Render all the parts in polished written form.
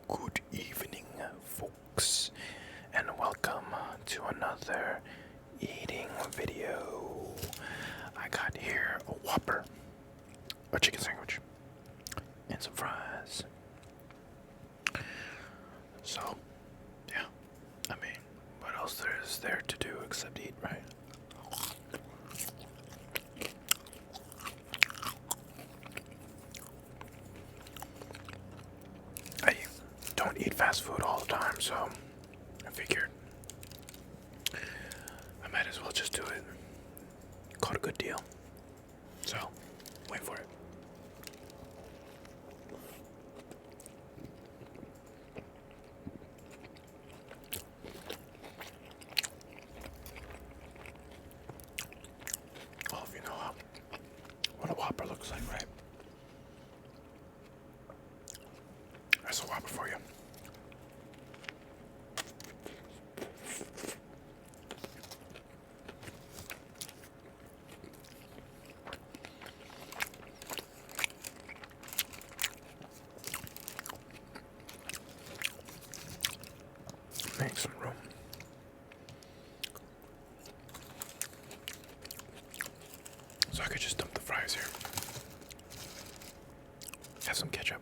Good evening, folks, and welcome to another eating video. I got here a Whopper, a chicken sandwich, and some fries. So, yeah, I mean, what else there is there to do except eat, right? I don't eat fast food all the time, so I figured I might as well just do it. Caught a good deal. So, wait for it. All of you know what a Whopper looks like, right? That's a Whopper for you. Make some room. So I could just dump the fries here. Have some ketchup.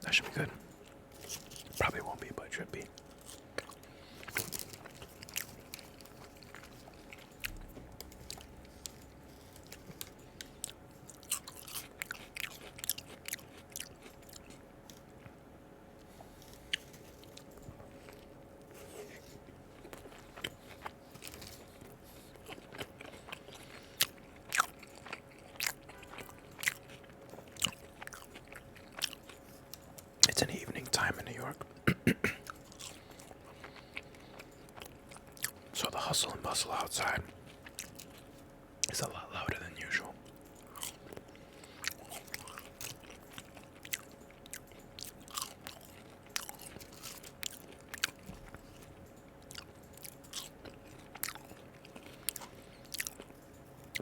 That should be good. Probably won't be, but it should be. It's an evening time in New York. So the hustle and bustle outside is a lot louder than usual.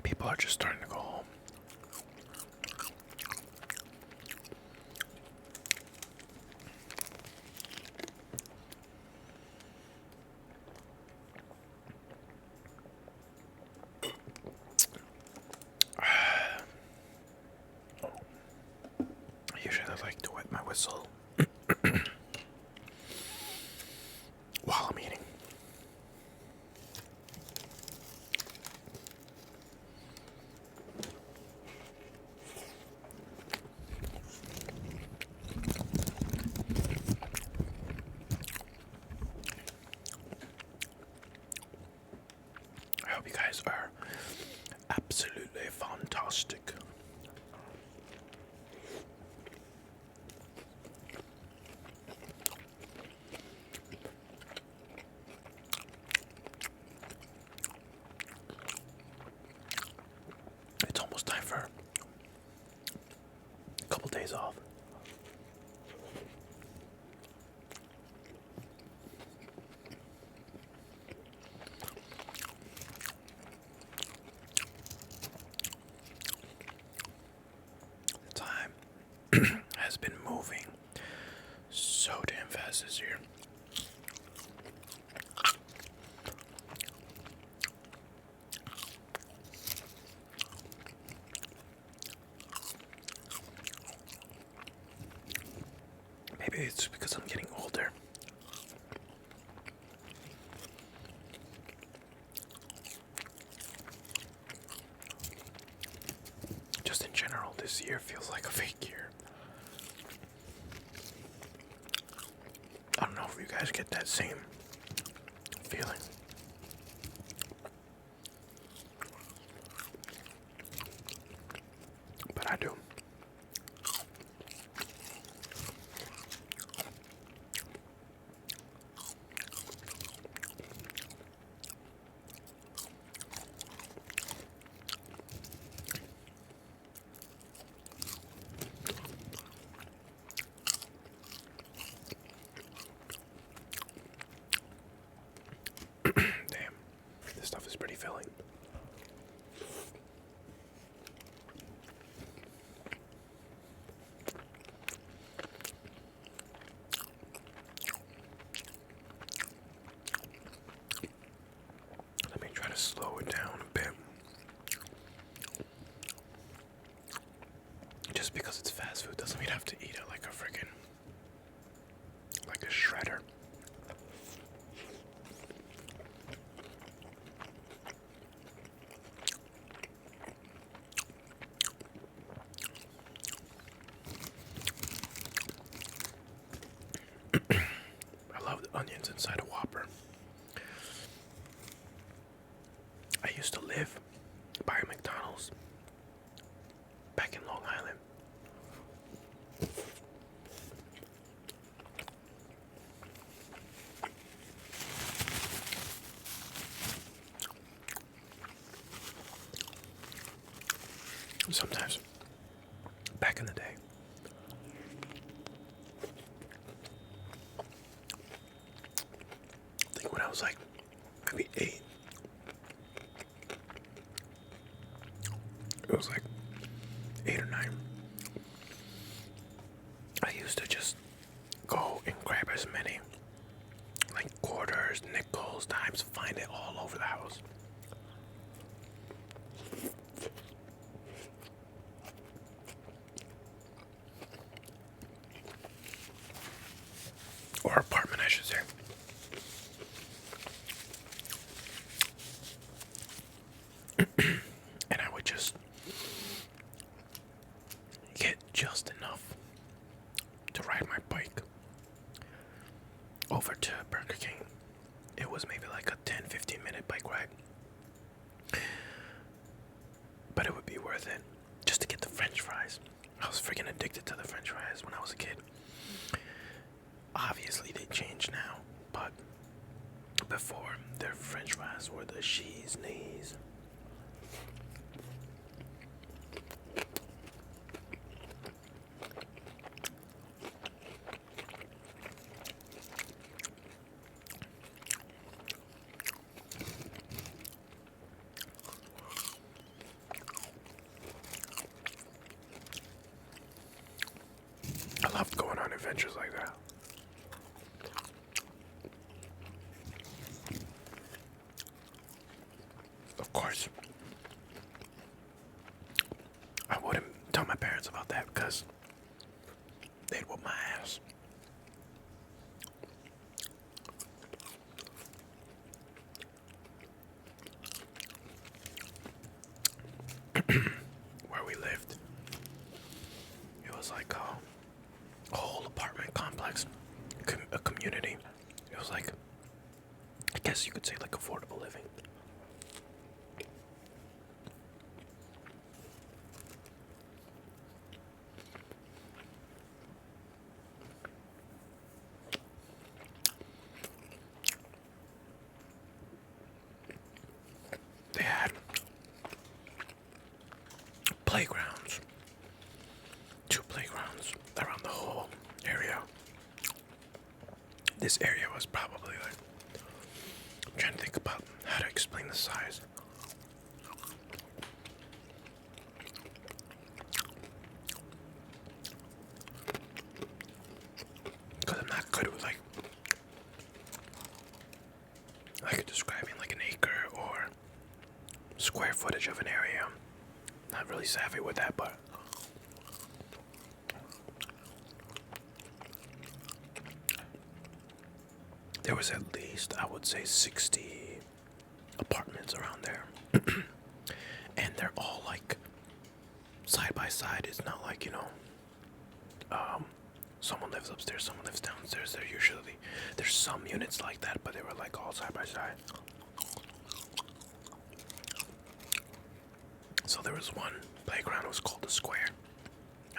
People are just starting to go home. Usually I like to wet my whistle while I'm eating. I hope you guys are absolutely fantastic. It's almost time for a couple days off. The time has been moving so damn fast this year. Maybe it's because I'm getting older. Just in general, this year feels like a fake year. I don't know if you guys get that same feeling. But I do. shredder. I love the onions inside a Whopper. I used to live by a McDonald's back in Long Island. Sometimes, back in the day, I think when I was like maybe 8, it was like 8 or 9, I used to just go and grab as many like quarters, nickels, dimes, find it all over the house. Or apartment, I should say. And I would just get just enough to ride my bike over to Burger King. It was maybe like a 10-15 minute bike ride. But it would be worth it just to get the French fries. I was freaking addicted to the French fries when I was a kid. Obviously, they changed now, but before, their French fries were the cheese knees. I loved going on adventures like that. Of course, I wouldn't tell my parents about that because they'd whoop my ass. Where we lived, it was like a whole apartment complex, a community. It was like, I guess you could say like affordable living. They had playgrounds, 2 playgrounds around the whole area. This area was probably like, I'm trying to think about how to explain the size. Because I'm not good with like describing like an acre or square footage of an area. Not really savvy with that, but there was at least, I would say, 60 apartments around there. And they're all like side by side. It's not like, someone lives upstairs, someone lives downstairs. There's some units like that, but they were like all side by side. So there was one playground that was called the Square,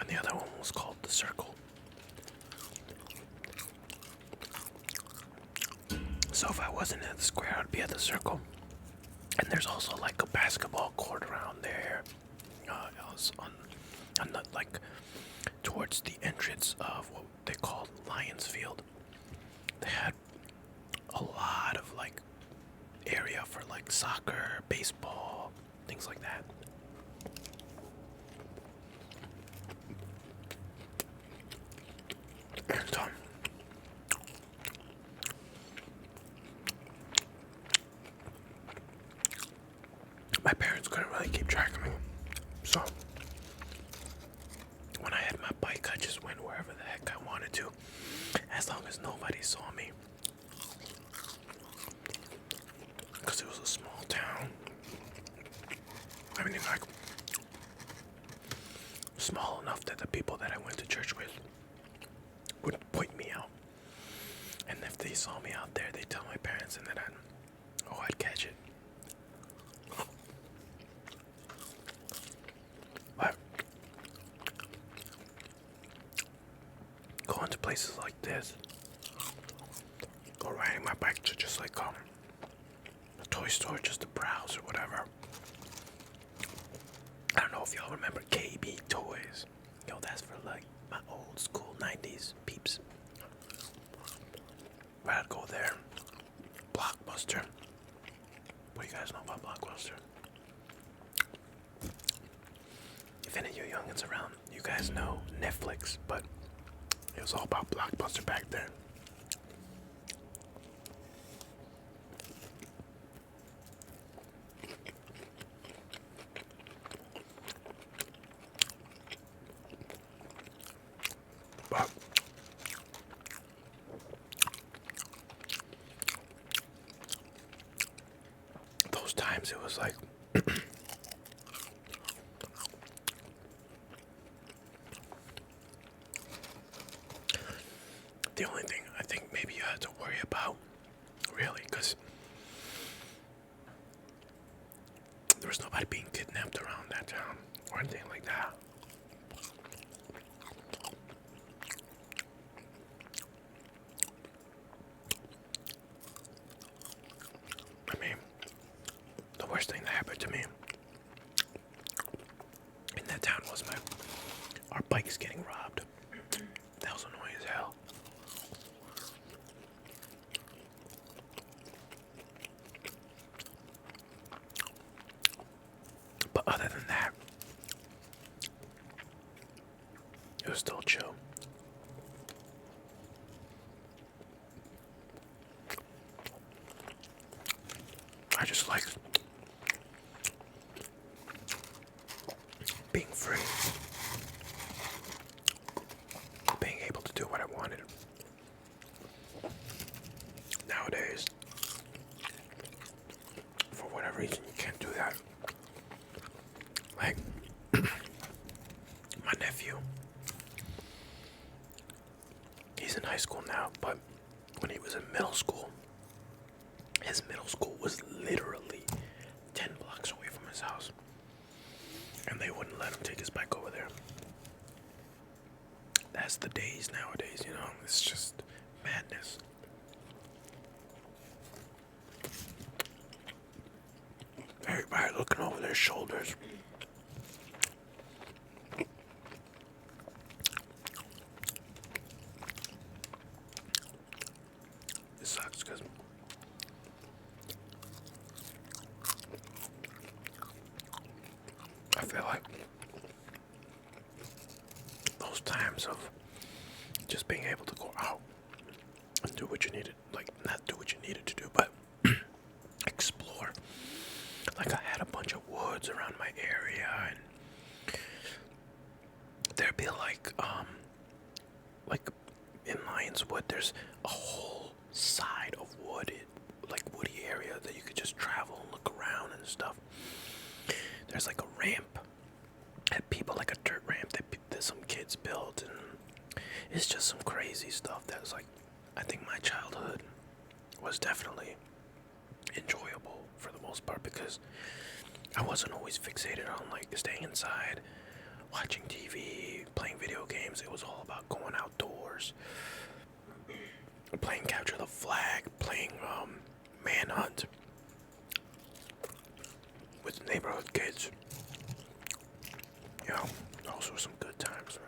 and the other one was called the Circle. So if I wasn't at the Square, I'd be at the Circle. And there's also like a basketball court around there. It was on the, like towards the entrance of what they called Lions Field. They had a lot of like area for like soccer, baseball, things like that. And my parents couldn't really keep track of me, so when I had my bike, I just went wherever the heck I wanted to, as long as nobody saw me. Because it was a small town. I mean, like, small enough that the people that I went to church with would point me out. And if they saw me out there, they'd tell my parents, and then I'd catch it. But going to places like this, or riding my bike to just like a toy store just to browse or whatever. I don't know if y'all remember KB Toys. Yo, that's for like my old school 90s peeps. But I'd go there. Blockbuster. What do you guys know about Blockbuster? If any of you youngins around, you guys know Netflix, but it was all about Blockbuster back then. But those times it was like the only thing I think maybe you had to worry about, really, because there was nobody being kidnapped around that town or anything like that. I mean, the worst thing that happened to me in that town was our bikes getting robbed. That was annoying as hell. But other than that, it was still chill. I just like being free, being able to do what I wanted. Nowadays, for whatever reason, you can't do that. Like, my nephew, he's in high school now, but when he was in middle school, his middle school was literally 10 blocks away from his house. And they wouldn't let him take his bike over there. That's the days nowadays, you know? It's just madness. Everybody looking over their shoulders. It sucks because I feel like those times of just being able to go out and do what you needed, like not do what you needed to do, but explore. Like I had a bunch of woods around my area, and there'd be like in Lions Wood, there's a whole side of wooded, like woody area that you could just travel and look around and stuff. There's like a ramp that people, like a dirt ramp that some kids built, and it's just some crazy stuff that's like, I think my childhood was definitely enjoyable for the most part because I wasn't always fixated on like staying inside, watching TV, playing video games. It was all about going outdoors, playing capture the flag, playing manhunt with neighborhood kids. You know, those were some good times, man.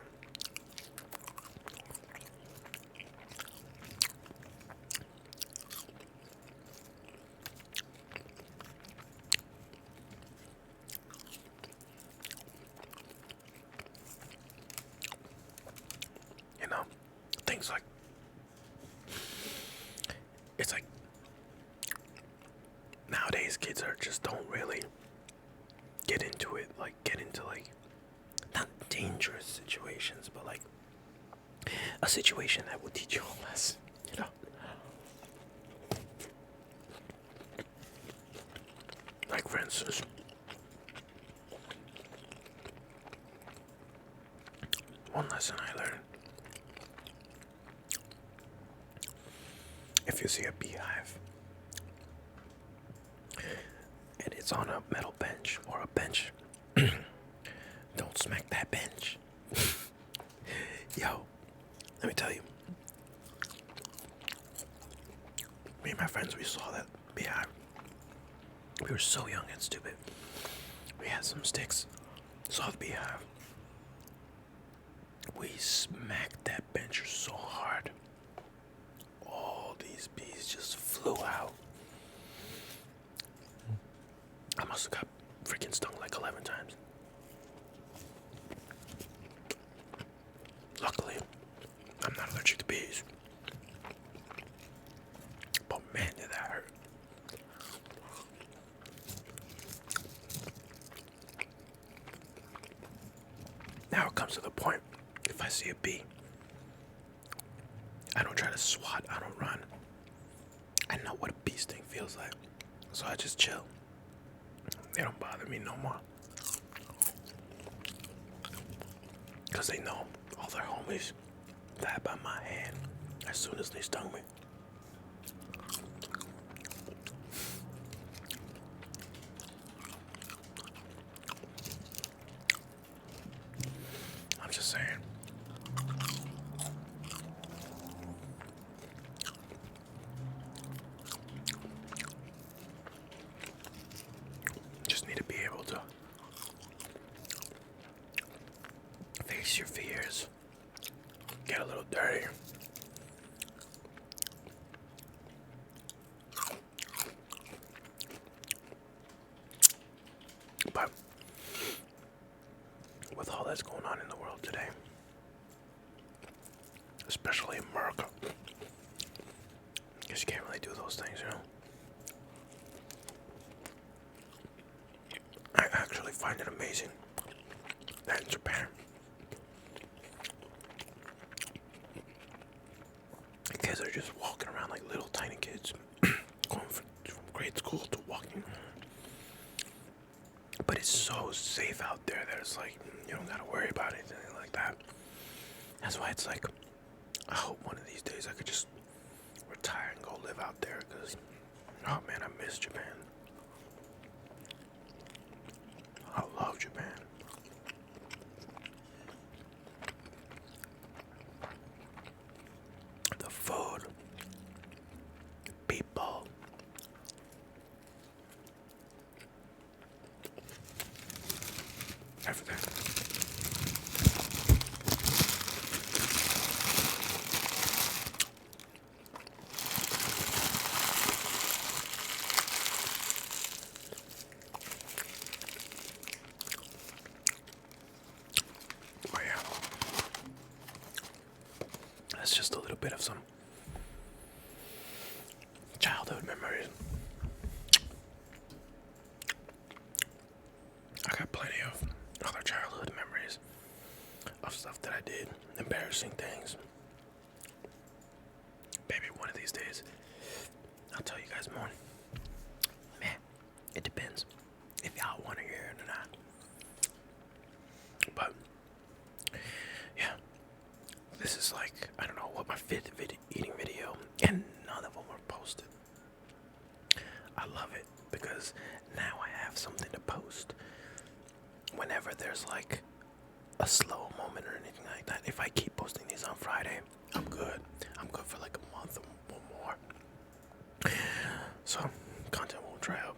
You know, things like, it's like nowadays kids don't really get into it, like get into like not dangerous situations, but like a situation that will teach you a lesson, you know. Like for instance, one lesson I learned: if you see a beehive and it's on a metal bench or a bench, don't smack that bench. Yo, let me tell you, me and my friends, we saw that beehive. We were so young and stupid. We had some sticks, saw the beehive. We smacked that bench so hard. All these bees just flew out. I must have got freaking stung like 11 times. Luckily, I'm not allergic to bees. But man, did that hurt. Now it comes to the point, if I see a bee, I don't try to swat, I don't run. I know what a bee sting feels like, so I just chill. They don't bother me no more. Because they know all their homies died by my hand as soon as they stung me. I'm just saying. Just need to be able to face your fears. Get a little dirty. But with all that's going on in the world today, especially in America, because you can't really do those things, you know. I actually find it amazing that in Japan, kids are just walking around like little tiny kids, going from grade school to walking. But it's so safe out there that it's like, you don't gotta worry about anything like that. That's why it's like, I hope one of these days I could just retire and go live out there, because, oh man, I miss Japan. I love Japan. The food, the people. Everything. Oh yeah. That's just a little bit of some childhood memories. I got plenty of other childhood memories of stuff that I did, embarrassing things. Maybe one of these days, I'll tell you guys more. Man, it depends if y'all want to hear it or not. But, yeah, this is like, I don't know what, my 5th eating video, and none of them were posted. I love it, because now I have something to post whenever there's like a slow moment or anything like that. If I keep posting these on Friday, I'm good. I'm good for like a month or more. So, content won't dry up.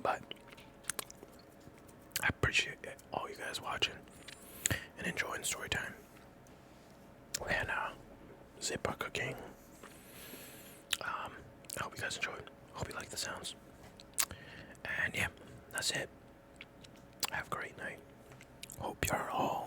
But I appreciate all you guys watching and enjoying story time. And zipper cooking. I hope you guys enjoyed. Hope you like the sounds. And yeah, that's it. Have a great night. Hope you're all